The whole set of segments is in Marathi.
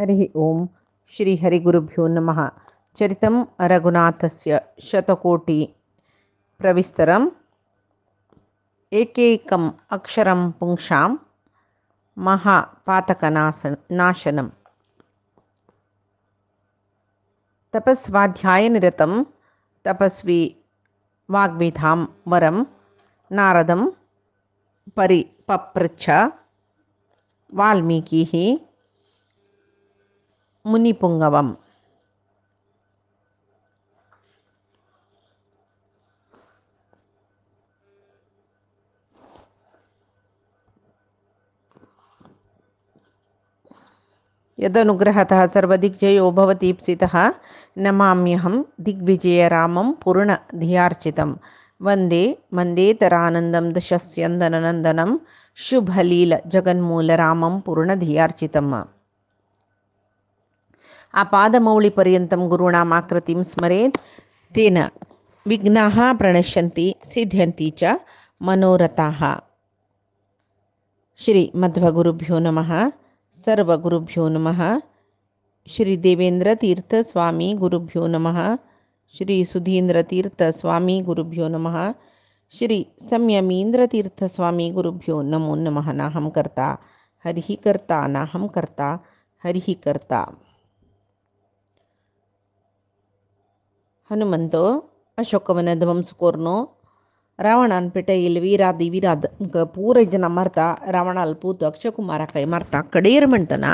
हरिः ओं श्रीहरिगुरुभ्यो नमः। चरितं रघुनाथस्य शतकोटिप्रविस्तरम् एकैकम् अक्षरं पुंसां महापातकनाशनं। तपस्वाध्यायनिरतं तपस्वी वाग्विधां वरं नारदं परिपप्रच्छ वाल्मीकिः मुनिपुङ्गवम्। यदनुग्रहतः सर्वदिग्जयो भवतीप्सितः नमाम्यहं दिग्विजयरामं पूर्णधियार्चितं वन्दे मन्देतरानन्दं दशस्यन्दननन्दनं शुभलीलजगन्मूलरामं पूर्णधियार्चितम्। आपादमौलिपर्यन्तं गुरूणामाकृतिं स्मरेत् तेन विघ्नाः प्रणश्यन्ति सिद्ध्यन्ति च मनोरथाः। श्रीमध्वगुरुभ्यो नमः। सर्वगुरुभ्यो नमः। श्री देवेंद्रतीर्थ स्वामी गुरुभ्यो नमः। श्री सुधींद्रतीर्थ स्वामी गुरुभ्यो नमः। श्री संयमींद्रतीर्थ स्वामी गुरुभ्यो नमो नमः। नाहं कर्ता हरिः कर्ता नाहं कर्ता हरिः कर्ता। हनुमंतो अशोकवनध्वंस कोर्नो रावणान पेटईल वीरादी विराद पूरे जन मरता रावणाल पूत अक्षयकुमार काय मरता कडेर म्हणतना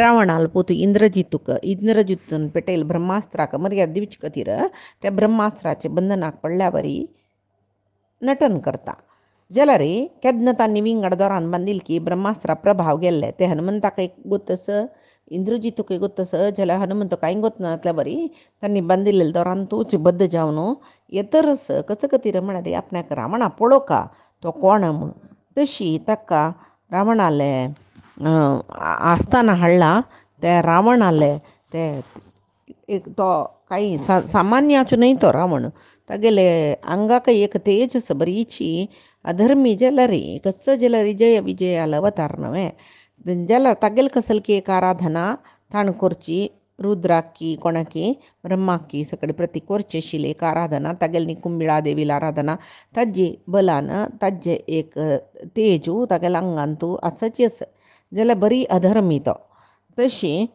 रावणाल पूत इंद्रजितून पेटईल ब्रह्मास्त्राक मर्याद दिवच कतीर त्या ब्रह्मास्त्राचे बंधनाक पडल्यावरी नटन करता जलरे केदनतांनी विंगड दोरान बांदिल की ब्रह्मास्त्र प्रभाव गेल्ले ते हनुमंताक गोतस इंद्रजितूक गोतस जल्या हनुमंत कांय गोतना बरी त्यांनी बांदिल्ले दोरान तूच बद्द जावन येतरस कचकतीर म्हणरे आपणाक रावणा पळो का तो कोण म्हणून तशी ताका रावणाले आसताना हाडला ते रावणाले ते एक तो काही सामान्याचो न्हय तो रावण तागेले अंगाक एक तेजस बरीची अधर्मी जलरी कस जलरी जय विजयाल अवतार नवे जल तगेल कसलकी एक आराधना ताण करची रुद्राकी कोणाकी ब्रह्माकी सगळे प्रति कोरचे शिले एक आराधना तगेल कुंबिळा देवीला आराधना तज्जे बलान तज्जे एक तेजू तगेल अंगांतू असचेस जाल्यार बरी अधर्मी तो तशी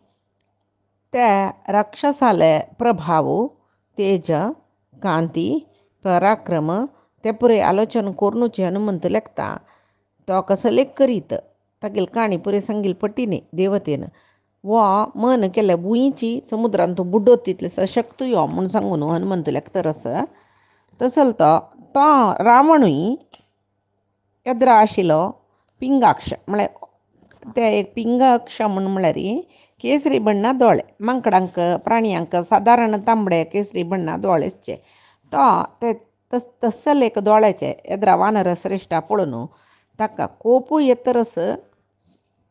त्या राक्षसाले प्रभाव तेज कांती पराक्रम ते पुरे आलोचन कोर्नूचे हनुमंत लेखता तो कसो लेख करीत तागेल काणी पुरे सांगील पट्टीने देवतेन वो मन केले बुईची समुद्रान तूं बुड्डोत तितले सशक्त यो म्हूण सांगून हनुमंत लेखतरस तसल तो रावणूय येद्र आशिल्लो पिंगाक्ष म्हळ्यार ते एक पिंगाक्ष म्हळ्यार केसरी बण्णा दोळे मांकडांक प्राणयांक सादारण तांबडे केसरी बण्णा दोळेचे तो ते तस्सल एक दोळ्याचे येद्र वानर श्रेश्ठा पळोवन ताका कोपूय येतरस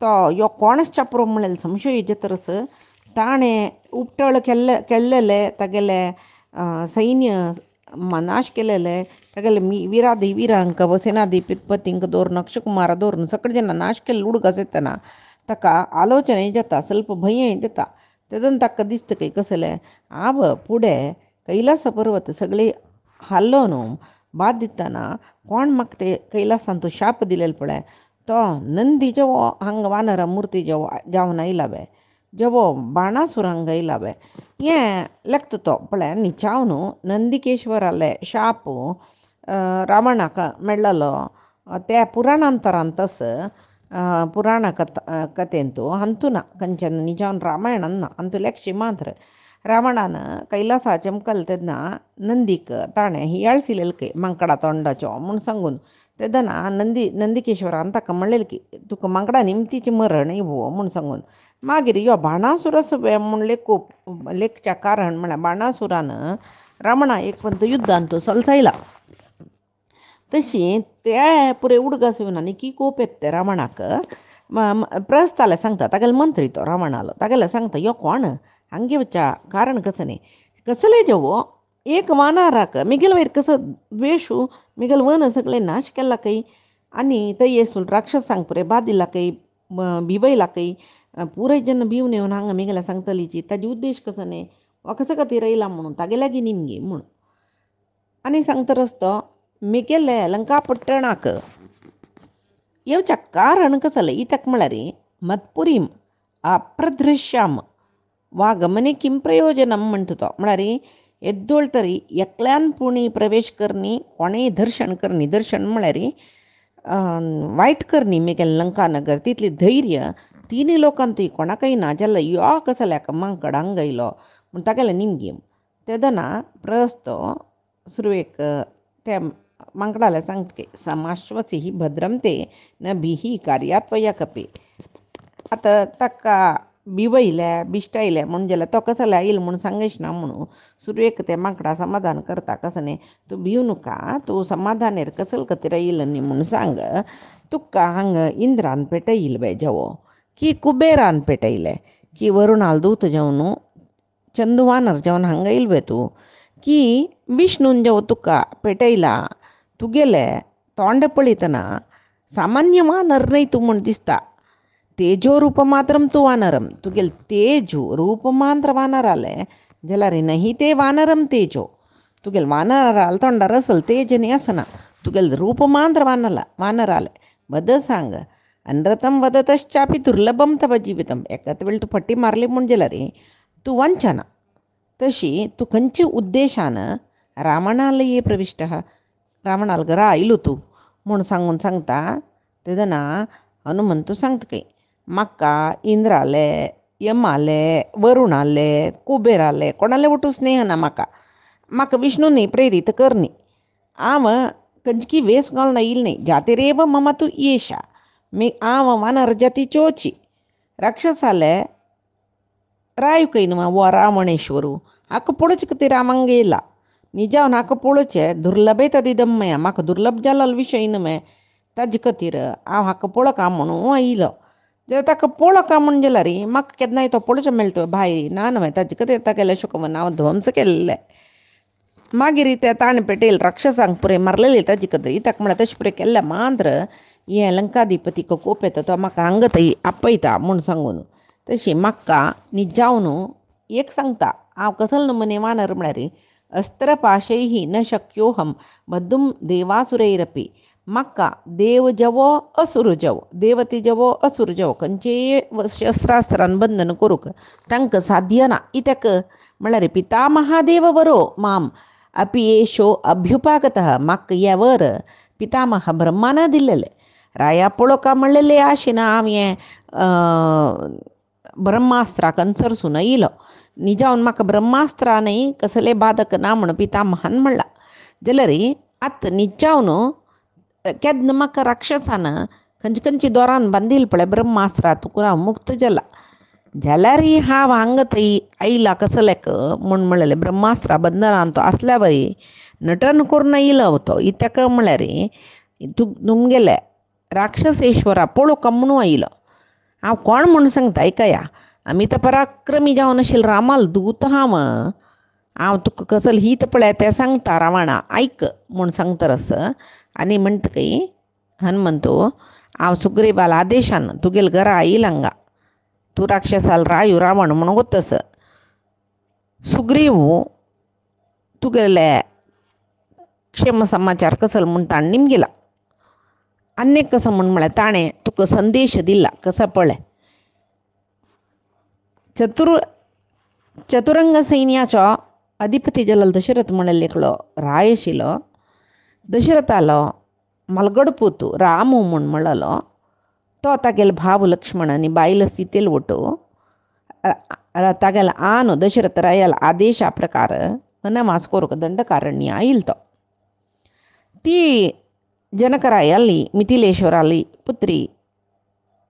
तो यो कोणच चापरो म्हणलें संशय येतरस ताणें उपटळ केल्लेले तागेले सैन्य नाश केलेले तागेले विरादी विरांक सेनाधिपतींक दवरून अक्षयकुमार दवरून सगळे जेन्ना नाश केल्ले उडगस येतना ताका आलोचनय जाता स्वल्प भंयय जाता तेदून ताका दिसता की कसले आब फुडें कैलास पर्वत सगळे हाल्लोन बाद दितना कोण म्हाका ते कैलासान तो शाप दिलेलो पळय तो नंदी जेवो हांग वानर मुर्ती जेवो जावन आयलावे जेवो बाणासुरांग आयलावे हें लेखता तो पळय निचावन नंदिकेश्वराले शाप रावणाक मेळ्ळलो त्या पुराणांतरांतस पुराण कथेंतू हंतुना कंचन निजावन रामायणान ना अंतू लेखशी मात्र रावणान कैलासा चमकल तेदना नंदीक ताणें हियाळसिलेल की मांकडा तोंडाचो म्हूण सांगून तेदना नंदिकेश्वरान ताका म्हणलेलें की तुका मांकडा निमतीचें मरण येवो म्हूण सांगून मागीर यो बाणासुरस म्हूण लेखच्या कारण म्हळ्यार बाणासुरान रावणा एक पंत युद्धान तो सलसायला तशी ते पुरे उडगस येवन आनी कोप येता ते रावणाक प्रस्ताले सांगता तागेले मंत्री तो रावणालो तागेले सांगता यो कोण हांगे वच्चा कारण कसं कसले जेवो एक वानराक मिगेल वयर कसो द्वेशू मिगेल वन सगळे नाश केला काही आणि थंय येसून राक्षसांक पुरे बाद दिला काही भिवयला काही पुराय जन भिवन येवन हांगा मेगेला सांगतलीची ताजी उद्देश कसं न्ही वा कसं खातीर येयला म्हणून तागे लागीं निमगे म्हूण आनी सांगता रस्तो मेगेले लंका पट्टणाक येवच्या कारण कसलं इतक म्हळ्यार मत्पुरीम अप्रदृश्याम वा गमने किं प्रयोजनम म्हणटा तो म्हळ्यार येद्दोळ तरी एकल्यान पुणी प्रवेश करनी कोणेय दर्शन करनी दर्शन म्हळ्यार वायट करनी मेगेल लंकानगर तितली धैर्य तिनी लोकांतूय कोणाकय ना जाल्यार यो कसल्याक मांकडांक गयलो म्हूण तागेले निमगे तेदना प्रस्तो सुरवेक ते मांकडाले सांगतके समाश्वसी भद्रम ते न भिही कार्यात्वया कपे आतां ताका बिवयले बिश्टायले म्हूण जाल्यार तो कसो येईल म्हूण सांगयच ना म्हणून सुरवेक ते मांकडा समाधान करता कसं न्ही तूं भिव नाका तूं समाधानेर कसल खातीर येयला न्ही म्हूण सांग तुका हांगा इंद्रान पेटयल बे जेवो की कुबेरान पेटयले की वरुणाल दूत जेवनू चंदुवानर जेवण हांगा येयल बे तूं की विष्णून जेव तुका पेटयला तुगेले तोंड पळयतना सामान्य वानर न्हय तूं म्हूण दिसता तेजो रूप मात्रम तूं वानरम तुगेल तेजो रूप मात्र वानराले जाल्यार नाही ते वानरम तेजो तुगेल वानराल तोंडार असल तेज न्ही आसना तुगेल रूप मात्र वानराले बद सांग अनृतम वदतश्चापि दुर्लभम तव जिवितम एकाच वेळ तूं फट्टी मारली म्हूण जाल्यार तूं वंचना तशी तूं खंयच्या उद्देशान रावणालये प्रविष्टः रावणाल घरा आयलो तूं म्हूण सांगून सांगता तेदना हनुमंतू सांगतके म्हाका इंद्राले यमाले वरुणाले कुबेराले कोणाले वटू स्नेह ना म्हाका विष्णूनी प्रेरीत करनी हांव खंयची वेस घालून येयल न्ही जातिरेव मम तू येशा हांव वानर जातीच्योची राक्षसाले रायुकय न्हू वो रावणेश्वरू हाका पळोवचे खातीर रामांक येयला निजावन हाका पळोवचे दुर्लभे तदिदम्मय म्हाका दुर्लभ जाल्लो विशय न्हय ताजे खातीर हांव हाका पळोवका म्हणून आयलो जाल्यार ताका पळोवका म्हूण जाल्यार म्हाका केन्नाय तो पळोवचो मेळटो भायर ना न्हय ताजे खातीर तागेलें शकवन हांव ध्वंस केल्लें मागीर ते ताणें पेटयल राक्षसांक पुरे मारलेली ताजे खातीर ताका म्हळ्यार तशें पुरे केल्लें मात्र हें लंकाधिपतीक कोप येता तो म्हाका हांगा थंय आपयता म्हूण सांगून तशी म्हाका निजावन एक सांगता हांव कसलो नमुने वानर म्हळ्यार अस्त्रपाशैः न शक्योहम बद्धुम देवासुरैरपि म्हाका देव जेवो असुर जेवो देवते जेवो असुर जेवो खंयचेय शस्त्रास्त्रान बंधन करूंक तांकां साध्य ना इत्याक म्हळ्यार पितामहादेव वरो माम अपि येशो अभ्युपागतः म्हाका हे वर पितामह ब्रह्मान दिल्लेले राया पळोवका म्हणलेले आशेन हांव हें ब्रह्मास्त्राक अनुसरसून येयलो निजावन म्हाका ब्रह्मास्त्रानय कसले बाधक ना म्हूण पितामहान म्हणला जाल्यार आतां निजावन केन्ना म्हाका राक्षसान खंयचे दोरान बांदिल्ले पळय ब्रह्मास्त्रा तुका हांव मुक्त जाला जाल्यार हांव हांगा थंय आयला कसलेक म्हूण म्हणलेलें ब्रह्मास्त्रा बंधनान तो आसल्या बरी नटन करून येयलो तो इत्याक म्हळ्यार तुमगेले राक्षसेश्वरा पळोवका म्हणून येयलो हांव कोण म्हूण सांगता आयकया अमित पराक्रमी जावन आशिल्लो रामाल दूत हांव तुका कसले हीत पळय तें सांगता रावणा आयक म्हूण सांगता रस आनी म्हणटकी हनुमंतू हांव सुग्रीवाल आदेशान तुगेले घरा येयल हांगा तूं राक्षसाल रायू रावण म्हणून वतस सुग्रीव तुगेले क्षेम समाचार कसलो म्हूण ताणें निमगेला आनी कसो म्हळ्यार ताणें तुका संदेश दिला कसो पळय चतुरंग सैन्याचो अधिपती जाल्लो दशरथ म्हणलेलो एकलो राय आशिल्लो दशरथालो मलगड पुतू रामू म्हूण म्हणलेलो तो तागेलो भाव लक्ष्मण आनी बायल सीतेल वटू तागेलो आन दशरथ रायाल आदेशा प्रकार वनवास करूंक दंडकारण्य आयिल्लो तो ती जनकरायाली मिथिलेश्वराली पुत्री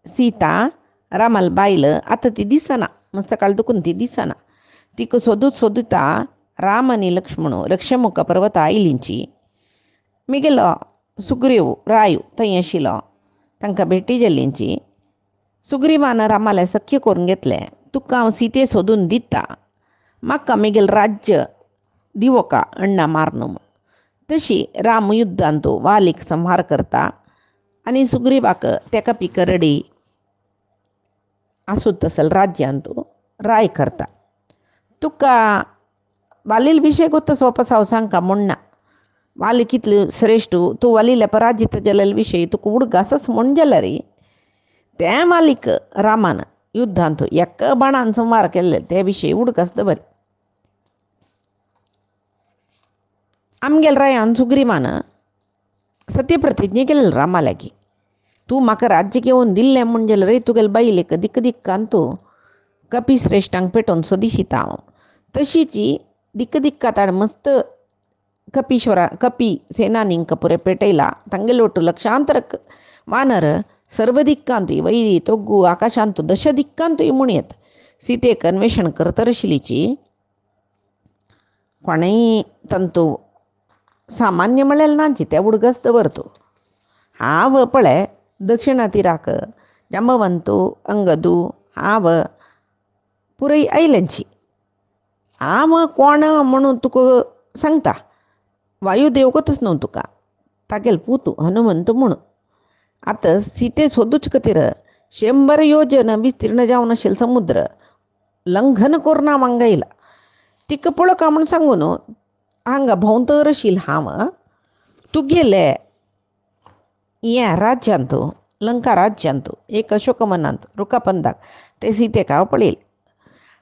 सीता रामाल बायल आतां ती दिसना मस्तकाळ दुखून ती दिसना तिका सोदूता राम आनी लक्ष्मण रक्षमुख पर्वत आयलींची मिगेलो सुग्रीव रायू थंय आशिल्लो तांकां भेटी जाल्लींची सुग्रीवान रामालें सख्य करून घेतलें तुका हांव सीते सोदून दिता म्हाका मिगेल राज्य दिवोका अण्णा मारनू तशी राम युद्धांत वालीक संहार करता आनी सुग्रीवाक तेका पिकरडी आसूत तसल राज्यांतू राय करता. तुका वालील विषय गोतस वापस हांव सांगता म्हणना. वाली कितले श्रेश्ठ तूं वालील्या पराजित जालेले विशयी तुका उडगासच म्हण जाल्यार त्या वालीक रामान युद्धांत एक बाणान संवार केल्ले ते विशयी उडगास दवर. आमगेल रायान सुग्रीवान सत्यप्रतिज्ञा केलेली रामा लागीं, तूं म्हाका राज्य घेवन दिल्लें म्हण जाल्यार तुगेले बायलेक दिक्क दिक्कान तूं कपिश्रेश्ठांक पेटोवन सोदिशिता हांव. तशीच दिक्क दिक्काताड मस्त कपी सेनानींक पुरे पेटयला. तांगेले ಒಟ್ಟು ಲಕ್ಷಾಂತರ ವಾನರ सर्व दिक्कांतू वैरी तोग्गू आकाशांतू दश दिक्कांतू मुणयत सीतेक अन्वेषण करतर आशिल्लीची कोणेय तंतू सामान्य म्हळेल नांची ते उडगस दवरतो. हांव पळय दक्षिण तीराक जांबवंतू अंगदू हांव पुरय आयल्यांची. हांव कोण म्हणून तुका सांगता. वायुदेव कोतच न्हू तुका, तागेल पूत हनुमंत म्हणून. आतां सीते सोदूच खातीर 100 योजन विस्तीर्ण जावन आशिल्लो समुद्र लंघन करून हांव हांगा येयला. तिका पळोवका म्हूण सांगून हांगा भोंवतर आशिल्लो हांव तुगेले हें राज्यांतू लंका राज्यांतू एक अशोकवनांत रुखापंदाक ते सीतेक हांव पळयलें.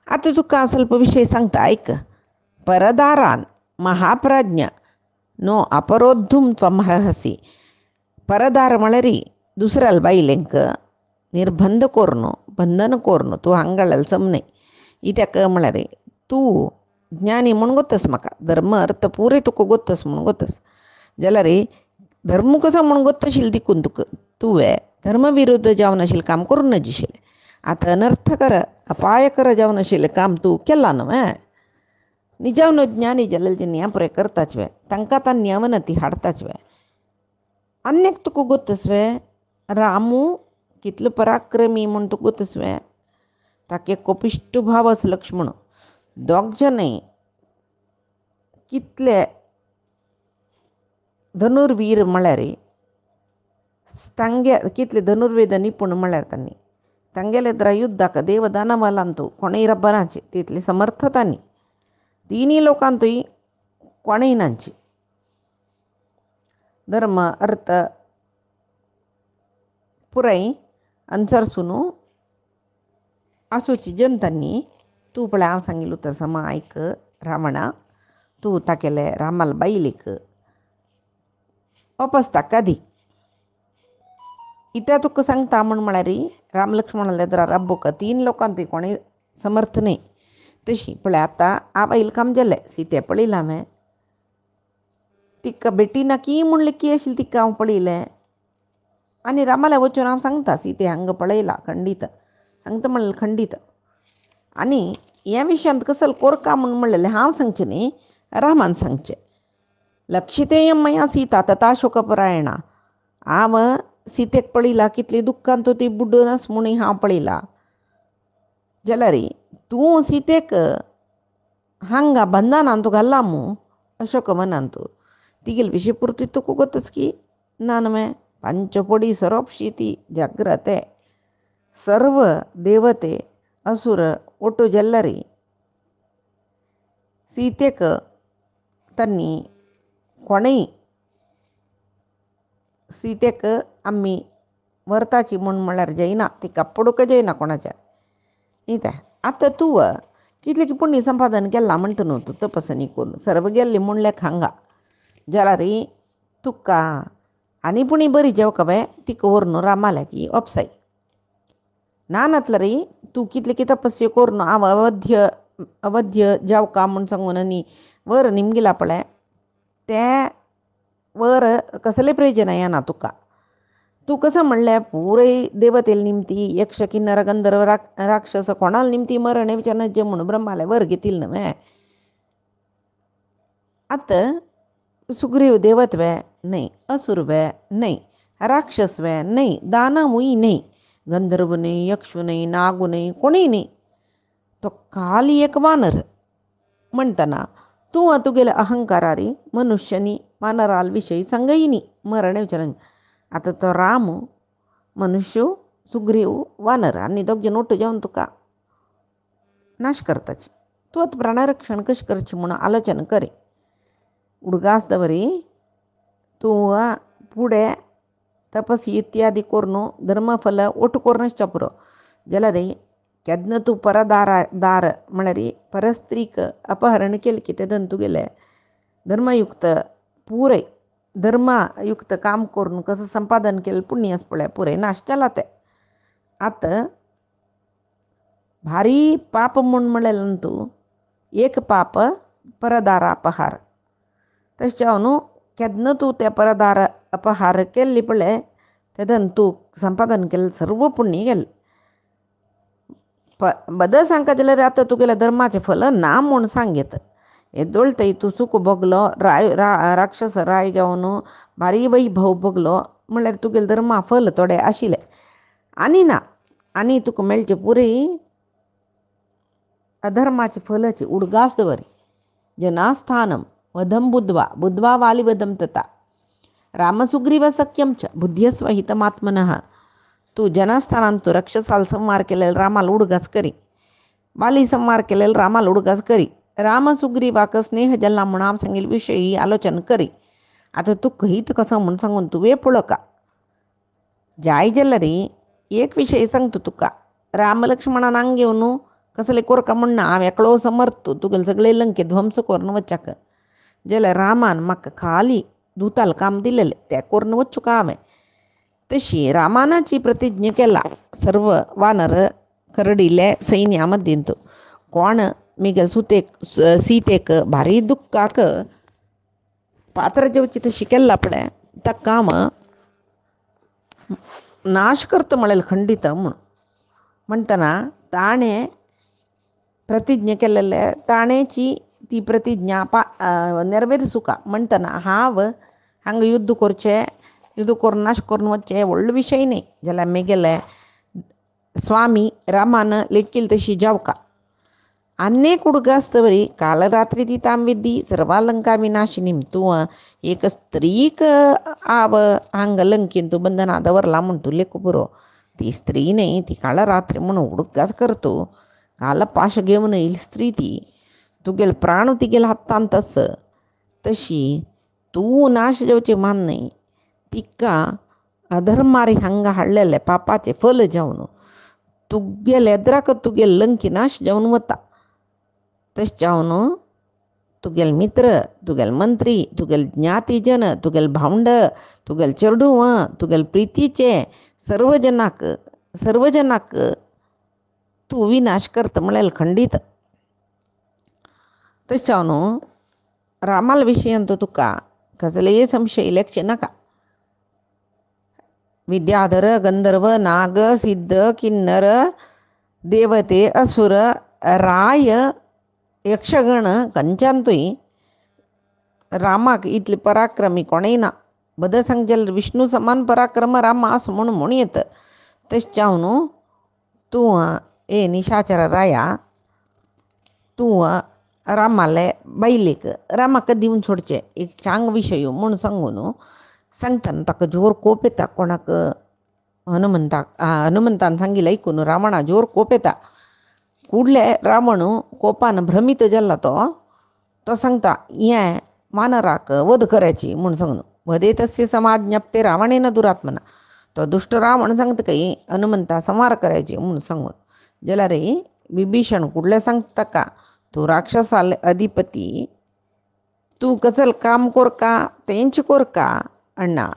आतां तुका हांव ಸ್ವಲ್ಪ विशय सांगता आयक. परदारान महाप्राज्ञ नो अपरोद्धुम त्वमर्हसि. परदार म्हळ्यार दुसऱ्या बायलेंक निर्बंध करून बंधन करून तूं हांगाळ्याल समनय. कित्याक म्हळ्यार तूं ज्ञानी म्हूण गोतस म्हाका, धर्म अर्थ पुरे तुका गोतस म्हूण गोतस जाल्यार धर्म कसो म्हूण गोतशिल्लो देखून तुका तुवें धर्मविरुद्ध जावन आशिल्लें काम करून नजिशिल्लें. आतां अनर्थकर अपायकर जावन आशिल्लें काम तूं केलां न्हय. निजावन ज्ञानी जाल्ले न्याय पुरे करताच वे, तांकां तांणी अवनती हाडताच वे. अन्यक तुका गोतस वे रामू कितलो पराक्रमी म्हूण तुका गोतस वे. ताके कोपिश्ट भाव आसा लक्ष्मण. दोग जनय कितले धनुर्वीर म्हळ्यार तांगे कितले धनुर्वेद निपूण म्हळ्यार तांगेले एद्रा युद्धाक देवदानवालांतू कोणेय रब्बनाचे तितली समर्थ तांणी. तिनी लोकांतूय कोणेय नांची. धर्म अर्थ पुराय अनुसरसून आसूची जनतांनी तूं पळय हांव सांगिल्लें उतर सम आयक रावणा. तूं तागेले रामाल बायलेक वापस ताका दी. इत्या तुका सांगता म्हूण म्हळ्यार राम लक्ष्मणाले एद्रा रब्बूक 3 लोकांतूय कोणेय समर्थ न्हय. तशी पळय आतां हांव आयिल्लें काम जालें सीते पळयलां हांवें. तिका बेटी की म्हूण लेकी आशिल्ली तिका हांव पळयलें. आनी रामाला वचून हांव सांगता सीते हांगा पळयलां खंडीत सांगता म्हणलें खंडीत. आनी ह्या विशयांत कसलो कोरका म्हूण म्हणलेलें हांव सांगचें न्ही, रामान सांगचें. लक्षितेयं मया सीता तथा शोकपरायणा. हांव सीतेक पळयलां कितली दुख्खांतू ती बुड्डून आसा म्हूण हांव पळयलां. जाल्यार तूं सीतेक हांगा बंधनांतू घाल्ला मू अशोकवनांतू तिगेल विशय पुरती तुका गोतच की ना न्हय. पंचपोडी सरोपशी ती जाग्रते सर्व देवते असुर ಒಟ್ಟು ಜಲ್ಲರಿ सीतेक तन्नी कोणेय सीतेक आमी व्हरताची म्हूण म्हळ्यार जायना. तिका पडूंक जायना कोणाच्या. न्ही आतां तूं कितलें पुण्य संपादन केलां म्हणटा न्हू तूं तपसनी करून सर्व गेल्ली म्हूण लेख हांगा जाल्यार तुका आनी पुणी बरी जेवका बाय तिका व्हरून रामा लागीं वपसाय. ना नातल्यार तूं कितले की तपस्या करून हांव अवध्य जावका म्हूण सांगून आनी वर निमगिला पळय तें वर कसलें प्रयोजन येना तुका. तूं कसं म्हणलें पुरय देवतेल निमती यक्ष किन्नर गंधर्व राक्षस कोणाल निमती मरण विचारना जे म्हूण ब्रह्माले वर घेतिल न्हय. आतां सुग्रीव देवत्वे न्हय, असुर वे न्हय, राक्षस वे न्हय, दानवूय न्हय, गंधर्व न्हय, यक्षू न्हय, नागू न्हय, कोणीय न्हय. तो खाली एक वानर म्हणटना तूं तुगेले अहंकारारी मनुष्यनी वानराल विशयी सांगय न्ही मरण विचारना. आतां तो राम मनुष्य सुग्रीव वानर आनी दोग जण ओट्टू जावन तुका नाश करताचे. तूं आतां प्राणरक्षण कशें करचें म्हूण आलोचना करी. उडगास दवरी तूं फुडें तपस्वी इत्यादी करून धर्मफल ಒಟ್ಟು कोरनच पुरो जाल्यार केन्ना तूं परदार म्हळ्यार परस्त्रीक अपहरण केलें की तेदन तुगेलें धर्मयुक्त पुरय धर्मयुक्त काम करून कसं संपादन केलें पुण्य आसा पळय पुरय नाश जाला तें. आतां भारी पाप म्हूण म्हणलें तूं एक पाप परदार अपहार. तशें जावन केन्ना तूं तें परदार अपहार केल्ली पळय तेदन तूं संपादन केलें सर्व पुण्य गेलें. बदल सांगता जाल्यार आतां तुगेल्या धर्माचें फल ना म्हूण सांगीत. येदोळ थंय तूं सूख भोगलो राक्षस राय जावन भारी वैभव भोगलो म्हणल्यार तुगेलें धर्मा फल थोडें आशिल्लें आनी ना आनी तुका मेळचें पुरय अधर्माचे फलाची उडगास दवरी. जनास्थानम वधम बुद्ध्वा वालिवधम तथा रामसुग्रीव सख्यम च बुद्ध्यस्व हितमात्मनः. तू जनास्थानांत तू रक्षसाल संहार केलेला रामाला उडगास करी. वाली संहार केलेला रामाला उडगास करी. रामसुग्रीवाक स्नेह जल्ला म्हूण हांव सांगिल्ले विशयी आलोचना करी. आतां तुका हित कसो म्हूण सांगून तूं वेळ पळो का. जाय जाल्यार एक विशय सांगता तुका. राम लक्ष्मणांक घेवन कसले कोरका म्हणना हांव एकलो समर्थ तुगेले सगळे लंके ध्वंस करून वचाक. जाल्यार रामान म्हाका खाली दुताल काम दिलेलें तें करून वचूं हांवें. तशी रामानाची प्रतिज्ञा केला सर्व वानर करडिल्ले सैन्या मद्दींत. कोण मिगे सुतेक सीतेक भारी दुख्खाक पात्र जेवची तशी केला पळय ताका हांव नाश करता म्हळें खंडित म्हूण म्हणटना ताणें प्रतिज्ञा केलेले ताणेची ती प्रतिज्ञा नेरवेरसूं म्हणटना हांगा युद्ध करचें युद्ध करून नाश करून वचचें व्हडलो विशय न्ही. जाल्यार म्हगेले स्वामी रामान लेखील तशी जावका. अनेक उडगास दवरी काल रात्री ती ताम विद्दी सर्वालंका विनाशिनीम. तूं एक स्त्रीक हांगा लंकेन तूं बंधना दवरला म्हूण तूं लेख पुरो. ती स्त्री न्ही ती काळ रात्री म्हूण उडगास करतो. काल पाश घेवन येयली स्त्री ती. तुगेले प्राण तिगेले हातांत आसा. तशी तूं नाश जावचें मान्य तिका अधर्मारी हांगा हाडलेले पापाचें फल जावन तुगेले येद्राक तुगेले लंकी नाश जावन वता. तशें जावन तुगेले मित्र तुगेले मंत्री तुगेले ज्ञातीजन तुगेले भावंड तुगेले चेडूं तुगेले प्रितीचे सर्व जनाक तूं विनाश करता म्हळ्यार खंडीत. तशें जावन रामाल विशयांत तुका कसलेय संशय इलेक्चे नाका. विद्याधर गंधर्व नाग सिद्ध किन्नर देवते असुर राय यक्षगण खंयच्यानूय रामाक इतले पराक्रमी कोणेय ना. बद सांग जाल्यार विष्णू समान पराक्रम राम आस म्हूण येता. तशें जावन तूं निशाचर राया तूं रामाले बायलेक रामाक दिवन सोडचें एक चांग विशय म्हूण सांगून सांगतना ताका जोर कोप येता. कोणाक हनुमंतान सांगिल्लें आयकून रावणा जोर कोप येता. फुडले रावण कोपान भ्रमित जाल्लो तो सांगता हें वानराक वध करची म्हूण सांगून. वधे तस्य समाज्ञप्ते रावणेन दुरात्मना. तो दुष्ट रावण सांगता की हनुमंता संहार करायची म्हूण सांगून. जाल्यार विभीषण फुडले सांगता ताका तूं राक्षसाल अधिपती तूं कसलें काम कोरका तेंच कोरका अण्णा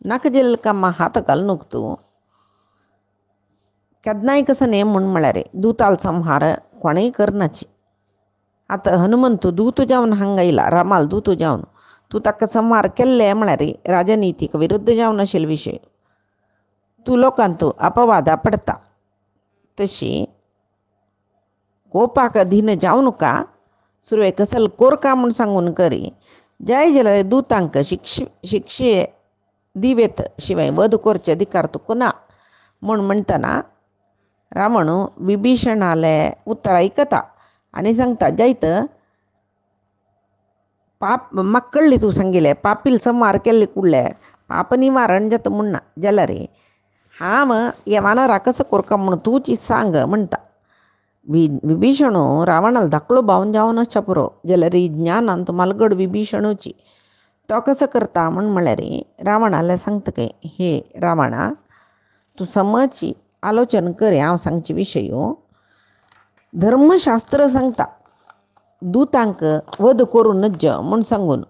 नाका जाल्लें कामां हात घाल नको तूं. केन्नाय कसं न्ही म्हूण म्हळ्यार दुताल संहार कोणेय करनाची. आतां हनुमंत दूत जावन हांगा येयला रामाल दूत जावन तूं ताका संहार केल्ले म्हळ्यार राजनितीक विरुद्ध जावन आशिल्लो विशय. तूं लोकांत अपवादा पडता. तशी कोपाक अधीन जावं नका. सुरवें कसलें कोरका म्हूण सांगून करी. जाय जाल्यार दुतांक शिक्षे दिवेत शिवाय वध करचे अधिकार तुका ना म्हूण म्हणटना रावण विभीषणाले उत्तर आयकता आनी सांगता जायत पाप म्हाका कळ्ळें तूं सांगिल्लें पापील संहार केल्ले कुडले पाप निवारण जाता म्हूण ना. जाल्यार हांव हे वानरा कसं कोरका म्हूण तूंची सांग म्हणटा. विभीषणू रावणाला धाकलो भावन जावनच पुरो जाल्यार ही ज्ञानांत मालगड विभीषणूची तो कसं करता म्हळ्यार रावणाला सांगता हे रावणा तूं समची आलोचन कर हांव सांगचे विशय धर्मशास्त्र सांगता दुतांक वध करून नज म्हूण सांगून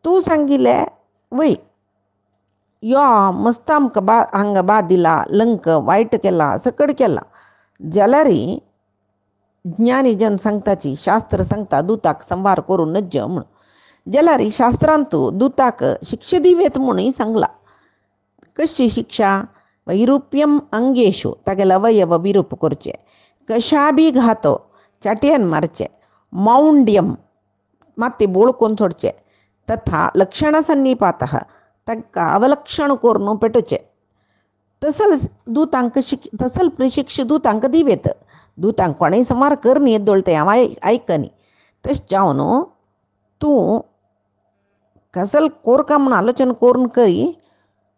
तूं सांगिल्लें वय यो मस्त आमकां हांगा बाद दिला लंक वायट केला सकड केला जाल्यार ज्ञानी जन सांगताची शास्त्र सांगता दुताक संवार करून नज म्हूण जाल्यार शास्त्रांत दुताक शिक्षा दिवेत म्हणून सांगला. कशी शिक्षा वैरूप्यम अंगेशु तागेले अवयव विरूप करचे कशाबी घातो चाटयेन मारचे मौंड्यम माती बोळकून सोडचे तथा लक्षण सन्निपात ताका अवलक्षण करून पेटोवचे तसल दुतांक तसल प्रशिक्ष दुतांक दिवेत. दुतांक कोणेय संवार कर न्ही येदोळते हांव आयकनी तशें जावन तूं कसल कोरका म्हूण आलोचन करून करी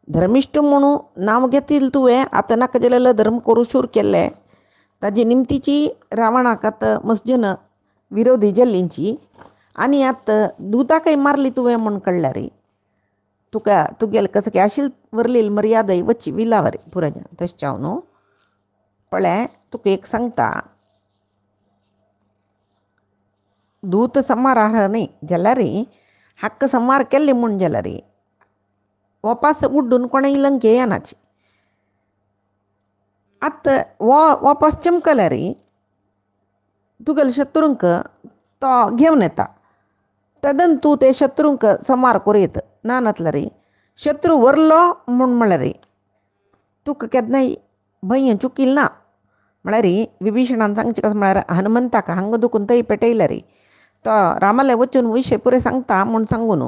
धर्मिश्ट म्हणून नांव घेतील तुवें आतां नाका जाल्यार धर्म करूं शूर केल्ले ताजी निमतीची रावणाक आतां मसजन विरोधी जाल्लींची आनी आतां दुताकय मारली तुवें म्हूण कळल्यार तुका तुगेलें कसं की आशिल्ल वरलील मर्यादय वची विलावर पुराय तशें जावन पळय तुका एक सांगता दूत संवार न्ही जाल्यार हक्क संवार केल्ले म्हूण जाल्यार वपास उड्डून कोणेय लंके येनाची. आतां वपास चमकल्यार तुगेले शत्रूंक तो घेवन येता तदन तूं ते शत्रूंक संवार करीत ना नातल्यार शत्रू व्हरलो म्हळ्यार तुका केन्नाय भंय चुकिल ना. म्हळ्यार विभीषणान सांगचें कशें म्हळ्यार हनुमंताक हांगा दुखून थंय पेटयल्यार तो रामाले वचून विशय पुरे सांगता म्हूण सांगून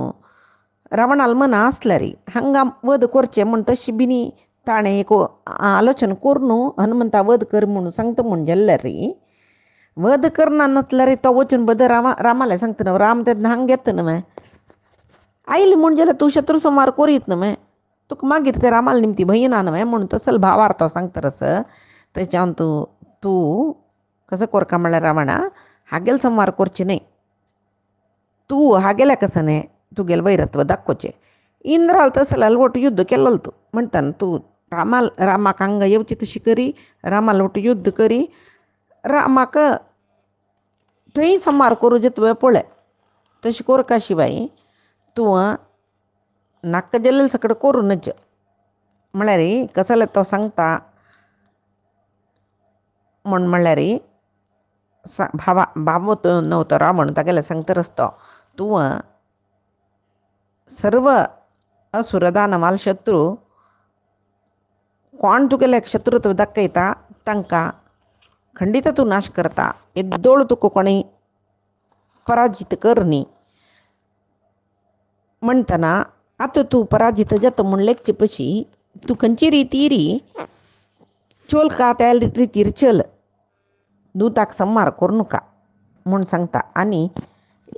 रावणाल मना आसल्यार हांगा वध करचें म्हूण तशी बिनी ताणें एक आलोचन करून हनुमंता वध कर म्हूण सांगता म्हूण जाल्यार वध करना नातल्यार तो वचून बद रामाले सांगता न्हू राम तेन्ना हांगा येता न्हू आयले म्हूण जाल्यार तूं शत्रू संवार करीत न्हू तुका मागीर ते रामाल निमती भंय ना न्हू म्हूण तसल भावार तो सांगता रस तशें जावन तूं कसं कोरका म्हळ्यार रावणा हागेल संवार करचें न्ही तूं हागेल्या कसं न्ही तुगेलें वैरत्व दाखोवचें. इंद्राल तसं अलवट युद्ध केल्लो तूं म्हणटा तूं रामाक हांगा येवची तशी करी रामाल वट युद्ध करी रामाक थंय संवार करूं जे तुवें पळय तशें कोरका शिवाय तूं नाका जाल्ले सकड करूं नज म्हळ्यार कसले तो सांगता म्हूण म्हळ्यार भाव नव्हतो रावण तागेले सांगता रस्तो तूं सर्व असुरदानवाल शत्रू कोण तुगेले शत्रुत्व दाखयता तांकां खंडीत तूं नाश करता येद्दोळ तुका कोणेय पराजीत कर न्ही म्हणटना आतां तूं पराजीत जाता म्हूण लेखचे पशी तूं खंयची रितीरी चोल का त्या रितीर चल दुताक संवार करूं नाका म्हूण सांगता. आनी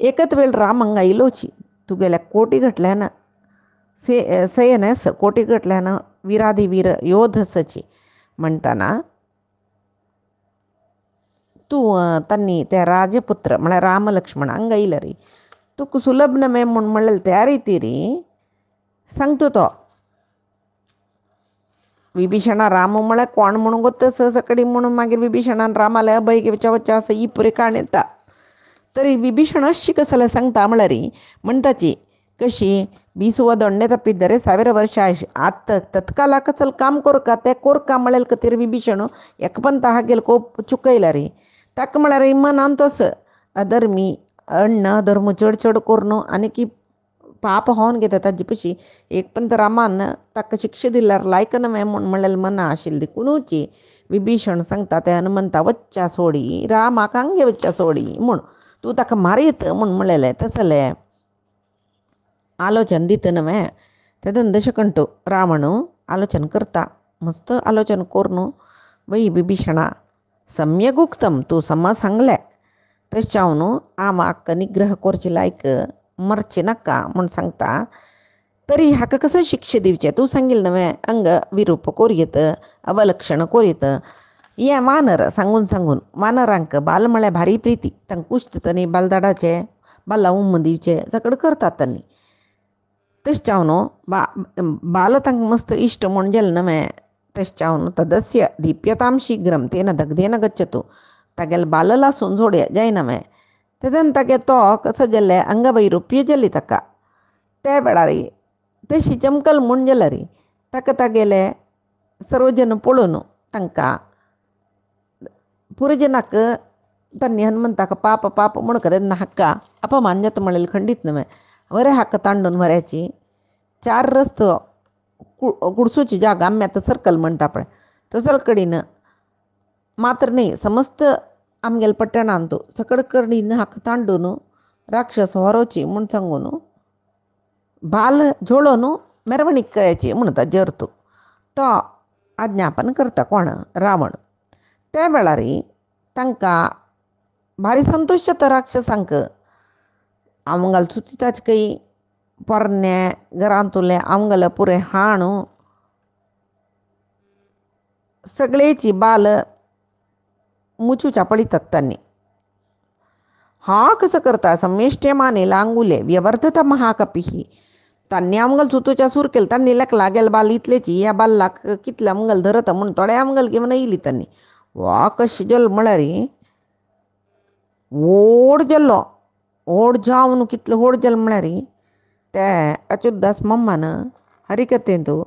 एकच वेळ राम हांगा येयलोची तुगेल्या कोटी घटल्यान सयनस कोटी घटल्यान विराधी वीर योधसची म्हणटना तूं तांणी ते राजपुत्र म्हळ्यार राम लक्ष्मण हांगा येयल्यार तुका सुलभ नमे म्हूण म्हणलें त्या रितीर सांगता तो विभीषणा राम म्हळ्यार कोण म्हणून गोत्त सकडी म्हणून मागीर विभीषणान रामाले अभय घेवच्या वच्चा असं ही पुरे काण येता तरी विभीषण अशी कसले सांगता म्हळ्यार म्हणटाची कशी बीसुವ ದೊಣ್ಣೆ ತಪ್ಪಿದ್ದರೆ 1000 ವರ್ಷ ಆಯುಷ್ ಆತ ತತ್ಕಾಲ ಕಸಲ್ काम कोरका ते कोरका म्हळ्यार खातीर विभीषण एकपंत हागेल कोप चुकयला रे ताका म्हळ्यार मनान तस अधर्मी अण्ण धर्म चड करून आनी की पाप होवन घेता ताजे पशी एकपंत रामान ताका शिक्षा दिल्यार लायक नवें म्हूण म्हळ्यार मना आशिल्ली देखुनूच विभीषण सांगता ते हनुमंता वच्चा सोडी रामाक हांगे वच्चा सोडी म्हूण तूं ताका मारीत म्हूण म्हळेलें तसलें आलोचन दिता नवें तेदन दशकंटू रावण आलोचन करता मस्त आलोचन करून वय विभीषणा सम्यक उक्तम तूं सम सांगलें तशें जावन हांव निग्रह करचे लायक मरचें नाका म्हूण सांगता तरी हाका कसं शिक्षे दिवचे तू सांगील नव्हे अंग विरूप कोरयेत अवलक्षण कोरयेत या वानर सांगून सांगून वानरांक बाल म्हळ्या भारी प्रीती तांक कुश्त तनी बालदाडाचे बाला उम्म दिवचे सगळं करतात त्यांनी तेश्चावनो बाल तांक मस्त इष्ट म्हूण गेले नव्हे तेश्चावनो तदस्य दीप्यतां शीघ्रं तेन दग्धेन गच्छतु तागेले बाल लासून सोडया जायनवे तेदन तागे तो कसं गेले अंगवैरूप्य गेली ताका त्या वेळारी तशी चमकल म्हूण गेला री ताका तागेले सर्व जन पळोवन तांकां पुरजनाक तन्नी हनुमंताक पाप पाप म्हण कदेन हक्का अपमान जाता म्हळेल खंडीत नव्हे वरे हक्क तांडून वऱ्याची 4 रस्त कुडसूची जागा आम्ही सर्कल म्हणटा पळय तसर कडीन मात्र नाही समस्त आमगेल पट्टणांतू सकड कडीन हक्क तांडून राक्षस व्हरोची म्हूण सांगून बाल झोळोन मेरवणीक करायची म्हणता जरतू तो आज्ञापन करता कोण रावण त्या वेळारी तांकां भारी संतोश जाता राक्षसांक आमगाल सुचिताच काही पोरणे घरांतुले आमगल पुरे हाणू सगळेची बाल मुचूच्या पळितात त्यांनी हा कसं करता समेष्टे माने लांगुले व्यवर्धता महाकपिही तांणी आमगल सुतूच्या सूर केलं तांनी लेक लागेल बाल इतलेची या बाल्लाक कितले आमगल धरत म्हणून थोडे आमगल घेऊन येयली त्यांनी वा कशी जल म्हळ्यारी ओढ जल्लो ओढ जावन कितलं ओढ जल म्हळ्यारी ते अच्युतदास मम्मान हरिकथेंतू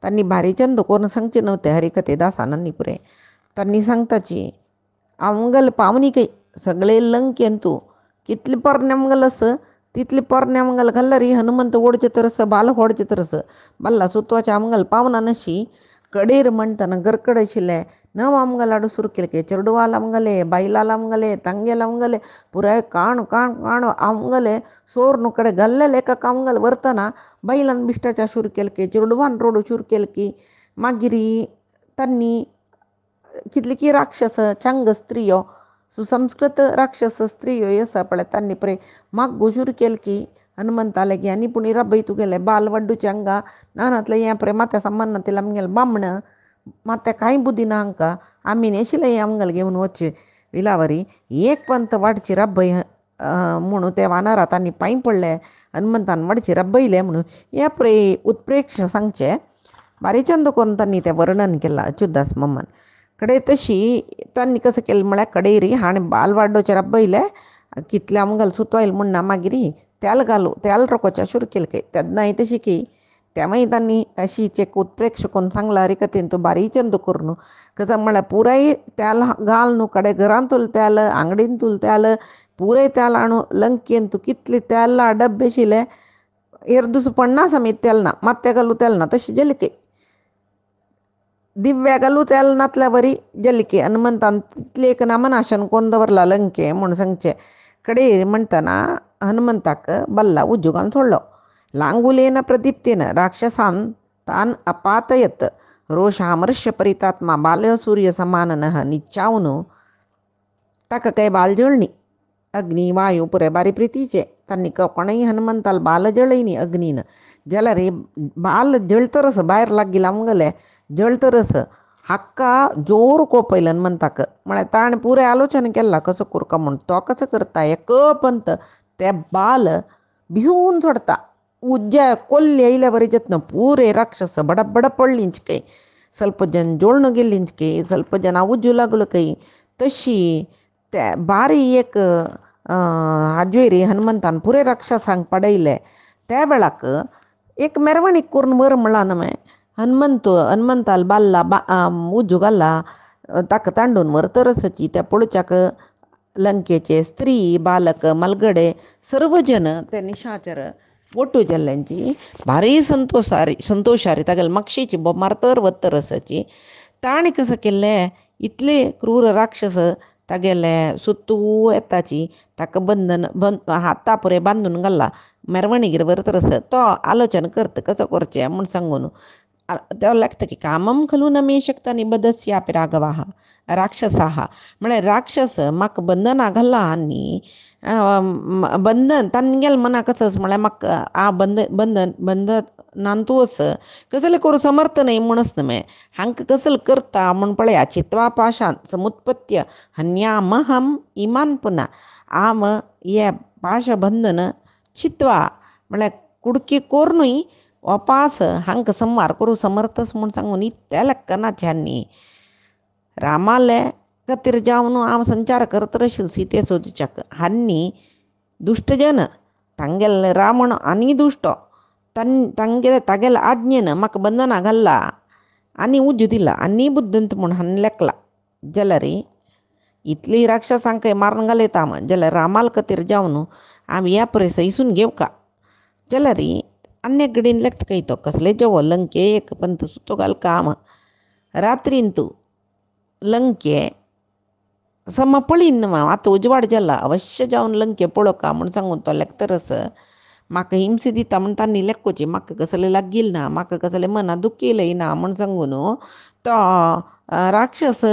त्यांनी भारी चंद कोण सांगचे नव्हते हरिकथे दासानांनी पुरे त्यांनी सांगताची आमगल पावनी काही सगळे लंकेंतू कितली पोरणे आमगल असं तितली पोरणे आमगल घाल्लारी हनुमंत ओढचे तरस बाल ओढचे तरस बाल्ला सुतवाच्या आमगल पावना नशी कडेर म्हणताना गरकड आशिल्ले नव आमगल आडू सुरू केले चेरडूवाल आमगले बायलाल आमगले ತಂಗೆಲ್ आमगले पुराय काण काण काण आमगले सोर कಡೆ गल्ले लेखक आमगल वर्तना बैलन बिष्टाच्या शूर केलके चिरडुवान रोडू शूर केलकी मागिरी तन्नी कितली की राक्षस चंग स्त्रियो सुसंस्कृत राक्षस स्त्रियो येसा पळे तन्नी परे माग गुजूर केलकी हनुमंताले की आणि पुणी रब्बई तू गेले बाल वड्डूचे अंग नानातले या परे मात्या संबंधातील आमगेल बामण मात्या काही बुद्धी ना अंका आम्ही नेशिले आमगल घेऊन वच्चे विलावरी एक पंत वाडची रब्बई म्हणून त्या वानरात त्यांनी पायी पडले हनुमंतान वाडची रब्बईले म्हणून या प्रे उत्प्रेक्ष सांगचे बारी चंद करून त्यांनी ते वर्णन केला अच्युतदास मम्मन कडे तशी त्यांनी कसं केलं म्हळ्यार कडेरी हाणे बाल वाडोचे रब्बईले कितले आमगल सुतवाईल म्हूण ना मागिरी त्याल घालू त्याल रोकोच्या शूर केलं काही त्यात नाही तशी की त्यामुळे त्यांनी अशी चेक उत्प्रेक्ष कोण सांगला रे कथेन तू बारी चंद करून कसं म्हळ्यार पुराय त्याल घाल न्हू कडे घरांतूल त्याल अंगडींतूल त्याल पुरे त्याल आणू लंकेन तू कितले त्याला डब्बे शिले एर्दूस पडना समीत त्याल ना मात्या घालू त्याल ना तशी जलिके दिव्या घालू त्याल नातल्या बरी जलिके हनुमंतान तितले एक नामनाशन कोण दवरला लंके म्हूण सांगचे कडे म्हणताना हनुमंताक बल्ला उज्जुगान सोडलो लांगुलेन प्रदीप्तेन राक्षसान् तान् अपातयत रोषामर्ष्य परितात्मा बाल सूर्य समाननः निच्चावनु ताका काय बाल जळणी अग्नी वायू पुरे बारी प्रीतीचे त्यांनी कोणही हनुमंताल बाल जळयनी अग्नीन जला रे बाल जळतरस बाहेर लागील आमगले जळतरस हक्का जोर कोपयलं हनुमंताक म्हळ्यार ताणें पुरे आलोचन केला कसं कुरका म्हूण तो कसं करता एक पंत ते बाल भिजून सोडता उज्जा कोल्ली येयल्या बरी जत्न पूरे राक्षस बडबड पडलींच ಸ್ವಲ್ಪ ಜನ ಜೋಳ್ನು ಗೆಲ್ಲಿಂಚ್ಕೆ ಸ್ವಲ್ಪ ಜನ ಉಜ್ಜುಲಾಗುಲು ಕೈ तशी त्या बारी एक आजवेरी हनुमंतान पुरे राक्षसांक पडयले त्या वेळाक एक मेरवणीक करून वर म्हणला न्हय हनुमंताल बाल्ला उज्जू घाल्ला ताका तांडून वर तरसची त्या पळोवच्याक लंकेचे स्त्री बालक मलगडे सर्व जन ते निशाचर ಒಟ್ಟು ಜಲ್ಲೆಂಚಿ ಭಾರಿ ಸಂತೋಷಾರಿ ತಗಲ್ ಮಕ್ಷಿची बोमार तर वत्तरसाची ताणी कसं केल्ले इतले क्रूर राक्षस तागेले सुतू येताची ताका हाता पुरे बांदून घाल्ला मेरवणीगेर व्हरतरस तो आलोचन करता कसं करचें म्हूण सांगून तेव्हा लागतं की कामम खलू न मे शकता निबद्धस्यापि राघवाः राक्षसाः म्हळ्यार राक्षस म्हाका बंधना घाल्ला आनी बंधन तांगेल मना कसं म्हळ्यार म्हाका बंधनान तूं वस कसले करूं समर्थ नाही म्हणस न्हय हांकां कसले करता म्हण पळया चित्वा पाशान समुत्पत्य हन्यामहम इमान पुना आम ये पाशबंधन चित्वा म्हळ्यार कुडकी कोरनूय वापास हांकां संवार करूं समर्थस म्हूण सांगून इतल्या लेखनाच्यांनी रामाले खातीर जावन हांव संचार करत आशिल्लो सीते सोदूच्याक हांनी दुश्टजन तांगेल रावण आनी दुश्ट तागेल आज्ञेन म्हाका बंधना घाल्ला आनी उज्ज दिला आनी बुद्धंत म्हूण हांणी लेखला जाल्यार इतली राक्षसांक मारून घालयता जाल्यार रामाल खातीर जावन हांव ह्या परेस इसून घेवका जाल्यार अन्य कडेन लेखता काय तो कसले जेवो लंकेक पण सुतो घाल काम रात्रीन तूं लंके सम पळीन आतां उजवाड जाला अवश्य जावन लंके पळोवका म्हूण सांगून तो लेखतरस म्हाका हिंसे दिता म्हूण तांणी लेखोवचें म्हाका कसलें लागील ना म्हाका कसलें मना दुखेलय ना म्हूण सांगून तो राक्षस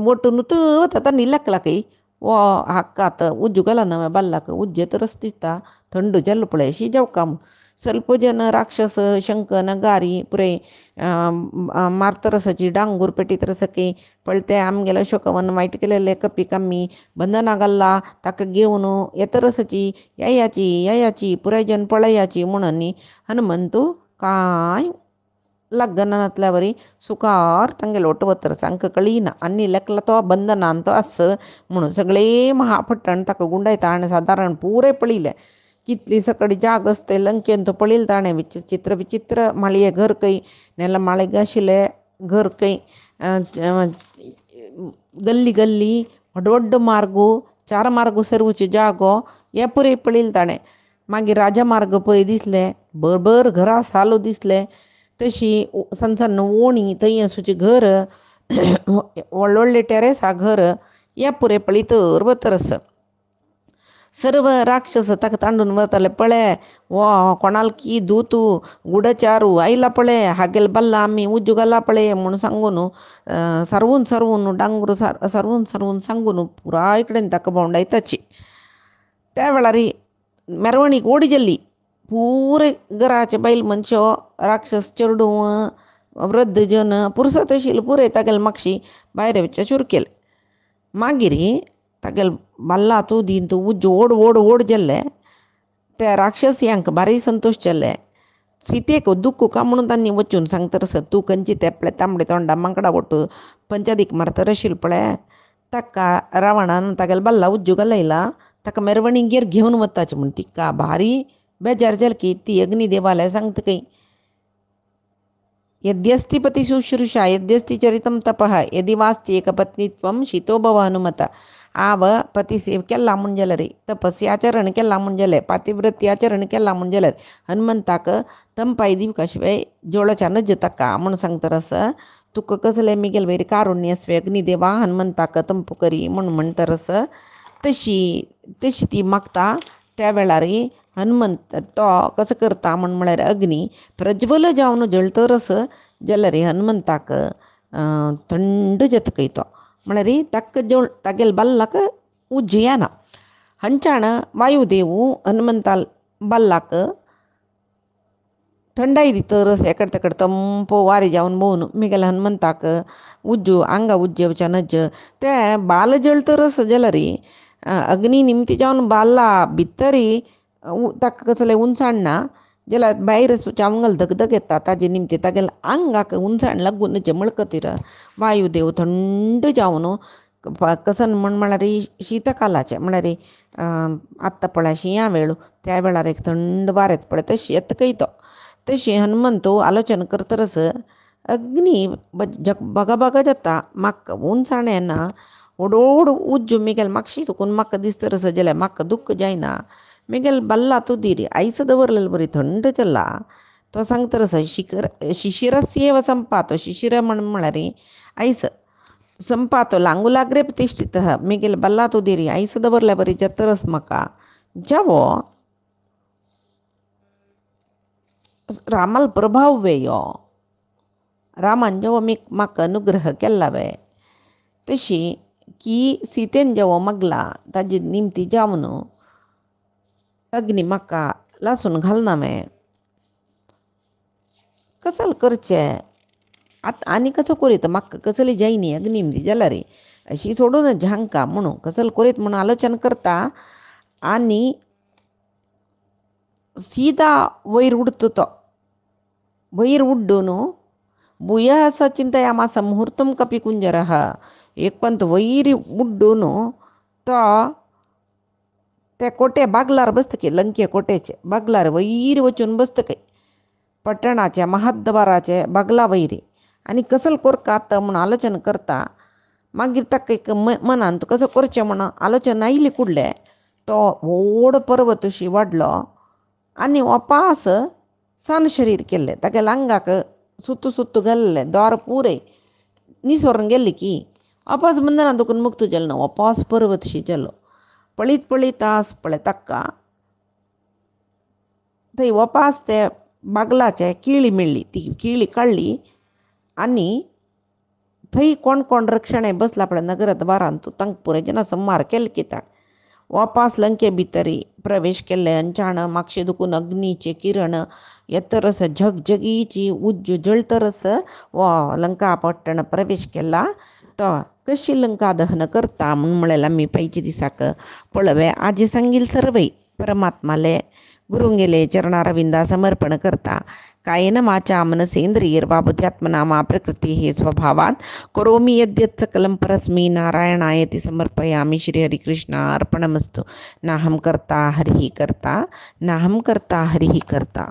वटून वता तांणी लेखला की वो हाका आतां उज्जो घाला नव्या बाल्लाक उज्जे तरच दिसता थंड जाल्लो पळय अशी जेवका ಸ್ವಲ್ಪ ಜನ ರಾಕ್ಷಸ ಶಂಕನ ಗಾರಿ ಪುರೇ मारतरसाची डांगूर पेटीतरसकी पळते आमगेलो शोकवन वायट केलेले कपी कम्मी बंधना घाल्ला ताका घेवन येतरसाची यायाची पुराय जन पळयाची म्हणून हनुमंतू कांय लग्नांतल्या वरी सुखार तांगेलो ओट वतरस हांकां कळिना आनी लेखला तो बंधनान तो आस म्हणून सगळे महापट्टण ताका गुंडायता आनी सादारण पुरे पळयले कितली सकडी जाग असते लंकेन तो पळयलो ताणें विचित्र विचित्र माळये घर खंय नेला माळेग आशिल्ले घर खंय गल्ली गल्ली व्हड व्हड मार्गो चार मार्गो सर्वचे जागो हे पुरे पळयले ताणें मागीर राजमार्ग पळय दिसले भरभर घरां सालो दिसले तशी सनसन ओणी थंय असुची घर व्हडले व्हडले टेरेसा घर हे पुरे पळयतर वतरस सर्व राक्षस ताका तांडून वताले पळय वो कोणाल की दूत गुडचारू आयला पळय हागेल बल्ला आमी उज्जो घाला पळय म्हूण सांगून सरवून डांगूर सरवून सांगून पुराय कडेन ताका भोंवडायताची त्या वेळार मेरवणीक ओडी जाल्ली पुरे घराचे बायल मनश्यो राक्षस चेडूं वृद्ध जन पुरसत आशिल्ले पुरे तागेल मागशी भायर वच्चे सुरू केले मागीर तागेल बल्ला तूं दीन तूं उज्जो ओड जाल्ले त्या राक्षसियांक बारी संतोश जाल्ले सीतेक दुख्ख का म्हणून तांणी वचून सांगतरस तूं खंयची तेपले तांबडे तोंडा मांकडा वट पंचादीक मारतर आशिल्लो पळय ताका रावणान तागेल बल्ला उज्जो घालयला ताका मेरवणीगेर घेवन वताचें म्हूण तिका भारी बेजार जाली की ती अग्निदेवालय सांगता की यद्यस्ति पति शुश्रूषा यद्यस्ति चरितं तपः यदि वास्ति एकपत्नीत्वं शीतो भव हनुमता आव पती सेव केला म्हूण जाल्यार तपस्या आचरण केला म्हूण जाल्यार पातिव्रत्य आचरण केला म्हूण जाल्यार हनुमंताक तंपाय दिवका शिवाय जोळाच्या नज ताका म्हूण सांगतरस तुका कसलें मिगेल वैरी कारुण्य स्वे अग्निदेवा हनुमंताक तंप करी म्हूण म्हणटरस तशी ती मागता त्या वेळार हनुमंत तो कसो करता म्हळ्यार अग्नी प्रज्वल जावन जळटरस जाल्यार हनुमंताक थंड जातकय तो म्हळ्यार तागेल बल्लाक उज्ज येना हंचाण वायुदेव हनुमंता बल्लाक थंडाय दितरस एकड तेकड तंपो वारे जावन भोवन मिगेल हनुमंताक उज्जो आंगा उज्ज येवच्या नज ते बाल जळटरस जाल्यार अग्नी निमती जावन बाल्ला भितर ताका कसलें उंचाण ना जाल्यार भायर चावंगल धगधग येता ताजे निमते तागेल आंगाक उंचाण लागून जमळ खातीर वायुदेव थंड जावन कसन म्हळ्यार शीतकालाचे म्हळ्यार आत्तां पळय शिंया वेळ त्या वेळार एक थंड वारें पळय तशी येतकय तो तशी हनुमंतो आलोचन करतरस अग्नी बगा जाता म्हाका उंचाण येना ओडोड उज्ज मिगेल मागशी चुकून म्हाका दिसतरस जाल्यार म्हाका दुख्ख जायना मिगेल बल्ला तूं दिरी आयस दवरलेलो बरी थंड चल्ला तो सांगतरस शिशिरस्येव संपातो शिशिर म्हळ्यार आयस संपातो लांगुलाग्रे प्रतिष्ठितः मिगेल बल्ला तूं दिरी आयस दवरल्या बरी जतरस म्हाका जावो रामाल प्रभाव वेयो रामान जेव्हा म्हाका अनुग्रह केला वे तशी की सीतेन जेव्हा मागला ताजी निमती जावन अग्नी म्हाका लासून घालना मे कसल करचें आनी कसो करीत म्हाका कसली जायनी अग्नी निमती जाला रे अशी सोडून झांका म्हणून कसल करीत म्हणून आलोचन करता आनी सीदा वयर उडतो तो वयर उड्डून भूयः स चिंतयामास मुहूर्तम कपि कुंजरः एक पंत वयर उड्डून तो ते कोटे बागलार बसतके लंके कोटेचे बागलार वयर वचून बसतके पట్టणाच्या महाद्वाराचे बागला वयरी आनी कसल कोरकात म्हूण आलोचन करता मागीर ताका एक मनान तो कसो करचें म्हूण आलोचन आयली कुडले तो व्हड पर्वत अशी वाडलो आनी वपास सान शरीर केल्लें तागे आंगाक सुत्तू घाल्लें दोर पुरे निसोरून गेल्ली की वपास बंधना दुखून मुक्त जालो ना वपास पर्वतशी जालो पळीत आस पळय ताका थंय वपास ते बागलाचे किळी मेळ्ळी ती किळी काडली आनी थंय कोण कोण रक्षणे बसला पळय नगरद्वारान तूं तांकां पुरे जना संहार केले कित्याक वापास लंके भितरी प्रवेश केले अंचाण मागशे दुखून अग्नीचे किरण येतरस झगझगीची उज्ज जळतरस व लंका पट्टण प्रवेश केला तो कशी लंका दहन करता म्हणून म्हळें आमी पैचे दिसाक पळवे आजी सांगील सर्वय परमात्माले गुरुंगेले चरणारविंदा समर्पण करता कायेन वाचा मनसेंद्रियर्वा बुद्ध्यात्मना मा प्रकृती हे स्वभावात करोमि यद्यत् सकलं परस्मै नारायणायति समर्पयामि श्री हरिकृष्ण अर्पणमस्तु नाहं कर्ता हरिः कर्ता नाहं कर्ता हरिः कर्ता।